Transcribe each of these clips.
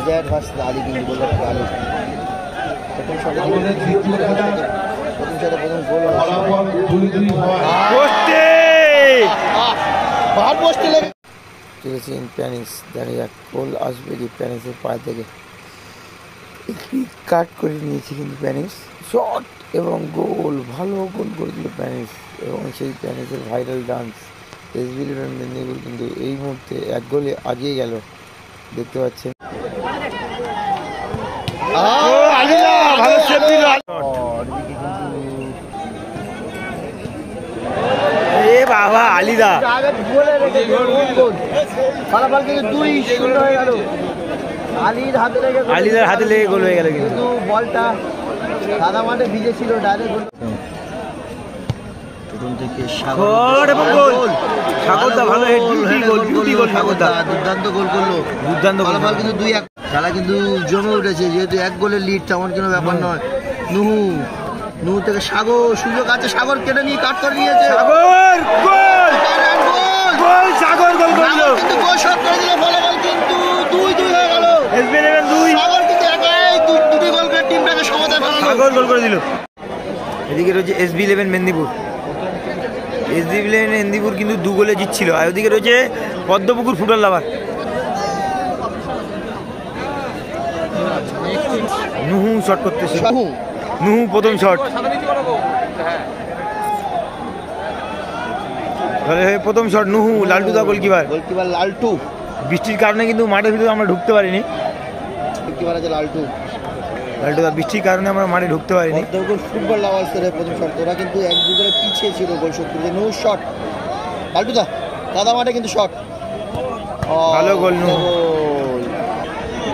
Desire versus Ali কিন্তু বললো আলী প্রথম শটে প্রথম গোল চলেছেন প্যানিস। দেখা যাক গোল আসবে কি প্যানিসের পা থেকে। কাট করে নিয়েছে কিন্তু প্যানিস, শট এবং গোল, ভালো গোল করেছিল প্যানিস। এবং সেই প্যানিসের ভাইরাল ডান্স এসবি11 মেদিনীপুর কিন্তু এই মুহূর্তে এক গোলে আগিয়ে গেল, দেখতে পাচ্ছেন। বাবা আলিদা ফলাফল কিন্তু 2-0 হয়ে গেল। আলিদার হাতে লেগে গোল হয়ে গেল, কিন্তু বলটা সাদা মাঠে ভিজে ছিল, ডাইরেক্ট গোল। প্রথম থেকে দুর্দান্ত গোল করলো, দুর্দান্ত ফলাফল কিন্তু 2-1। খেলা কিন্তু জমে উঠেছে, যেহেতু এক গোলের লিড তেমন কোনো ব্যাপার নয়। নুহু থেকে সাগর, সুযোগ আছে, সাগর কেটে নিয়ে কাট করে নিয়েছে, সাগর গোল, সাগর গোল করলো, কিন্তু গোল শট করে দিল। ফলাফল কিন্তু 2-2 হয়ে গেল। এসবি11 2, সাগর কিন্তু একাই দুটি গোল করে টিমটাকে সমতায় ফেলালো, সাগর গোল করে দিল। এদিকে রয়েছে এসবি11 মেদিনীপুর। এসবি11 মেদিনীপুর কিন্তু 2 গোলে জিতছিল। আর ওদিকে রয়েছে পদ্মপুকুর ফুটবল লাভার। নুহু শট করতেছে, নুহু প্রথম শট, প্রথম শট নুহু। লালটু দা গোলকিপার, লালটু। বৃষ্টির কারণে কিন্তু মাঠের ভিতরে আমরা ঢুকতে পারিনি। গোলকিপার আছে লালটু দা, বৃষ্টির কারণে আমরা মাঠে ঢুকতে পারিনি। ফুটবল লাভার্সের প্রথম শট, ওরা কিন্তু 1-2 গোলে পিছিয়ে ছিল গোল শট করে। নুহু শট, লালটু দা দাদা মাঠে কিন্তু শট, ভালো গোল নুহু।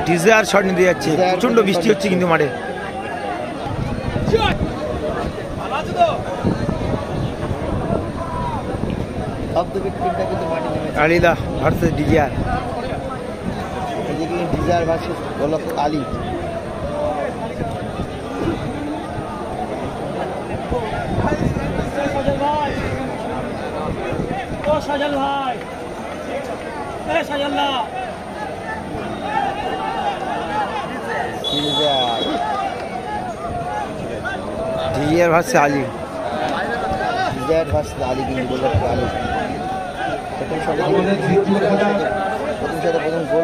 ডিজায়ার শট নিতে যাচ্ছে, প্রচন্ড বৃষ্টি হচ্ছে কিন্তু মাঠে। আলিদা versus Desire, Desire versus Ali. Sajal ভাই, সাজাল না Desire versus Ali, Desire versus Ali কিন্তু বললো আলী। প্রথম শটে প্রথম গোল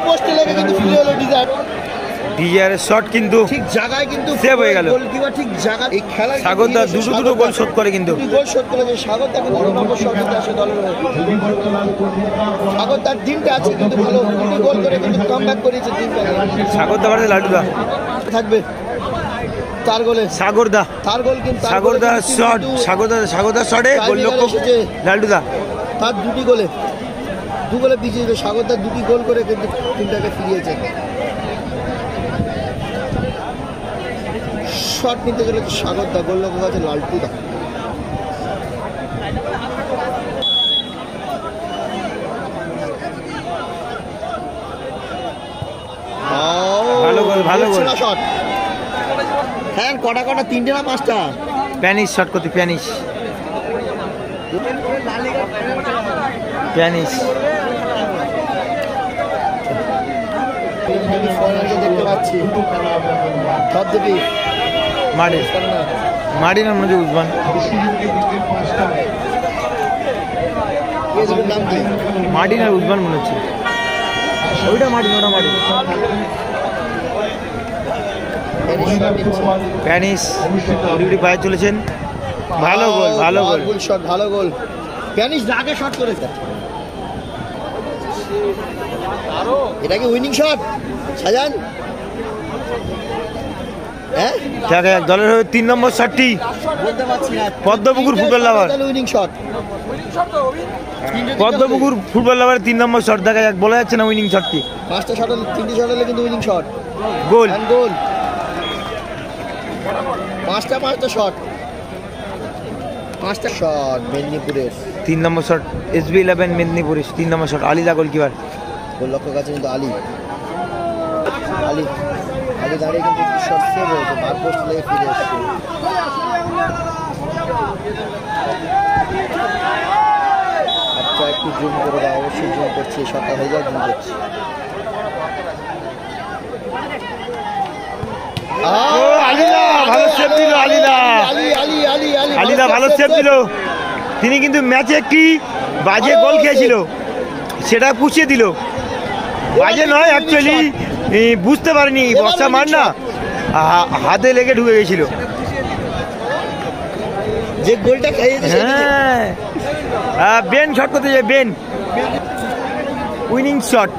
পোস্টে লেগে কিন্তু ফিরে এলো ডিজায়ার। ডিজায়ারের শট কিন্তু ঠিক জায়গায় কিন্তু সেভ হয়ে গেল, গোলকিপার ঠিক জায়গা। এই খেলা সাগরদা দুটো গোল শোধ করে, কিন্তু গোল শোধ করেছে সাগরদা, কিন্তু 2 নম্বর শট আসে দলের। সাগরদার দিনটা আছে কিন্তু ভালো, 2 গোল করে কিন্তু কামব্যাক করেছে টিমটা। সাগরদা ভার্সেস লালটুদা থাকবে তার গোলে, সাগরদা তার গোল, কিন্তু সাগরদা শট, সাগরদা শটে গোল লক্ষ্য লালটুদা। তার 2 গোলে 2 গোলে পিছিয়ে ছিল সাগরদা, 2 গোল করে কিন্তু টিমটাকে ফিরিয়েছে। শট নিতে গেলে সাগরদা, গোল লক্ষ্য আছে লালটুদা। ভালো গোল, ভালো গোল শট। হ্যাঁ, কটা 3টে না 5টা। প্যানিস শট করতে, প্যানিস দেখতে পাচ্ছি। মার্টিন আর মনে উসমান, মার্টিন আর উসমান মনে হচ্ছে। ওইটা মার্টিন, ওটা মার্টিন। প্যানিস উড়ি পায়ে চলেছেন, ভালো গোল, ভালো গোল শট, ভালো গোল। প্যানিস আগে শট করেছে, এটা কি উইনিং শট সাজান? হ্যাঁ, দলের 3 নম্বর শটটি বলতে পারছি না। পদ্মপুকুর ফুটবল লাভার উইনিং শট, পদ্মপুকুর ফুটবল লাভার 3 নম্বর শট। দেখা যাক, বলা যাচ্ছে না উইনিং শটটি। 5টা শট, 3টে শট হলে কিন্তু উইনিং শট, গোল গোল। 5টা শট, 5টা শট মেদিনীপুরের। 3 নম্বর শট এসবি11 মেদিনীপুরের 3 নম্বর শট। আলিদা গোলকিপার, গোল লক্ষ্য কাছে কিন্তু আলী দাঁড়িয়ে কিন্তু শট সেভ হয়েছে, বার পোস্ট লেগে ফিরে এসেছে। আচ্ছা, একটু জুম করে দাও, অবশ্যই জুম করছি, সকাল হয়ে যায় জুম করছি। আলিদা ভালো সেভ দিল। তিনি কিন্তু ম্যাচে একটি বাজে গোল খেয়েছিল, সেটা পুষিয়ে দিল। বাজে নয়, অ্যাকচুয়ালি বুঝতে পারিনি, বর্ষা মার না হাতে লেগে ঢুকে গেছিল। যে গোলটা খেয়েছে হ্যাঁ, বেন শট করতে যায়, বেন উইনিং শট।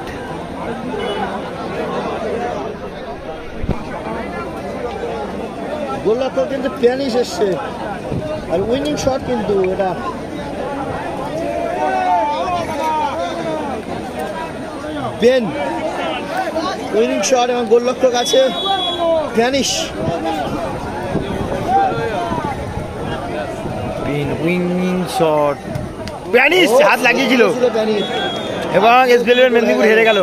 গোলরক্ষক কিন্তু স্প্যানিশ এসছে, আর উইনিং শট কিন্তু এটা। বেন উইনিং শট এবং গোলরক্ষক আছে Spanish. Ben winning shot, Spanish হাত লাগিয়েছিল এবং এসবিএল মেদিনীপুর হেরে গেল।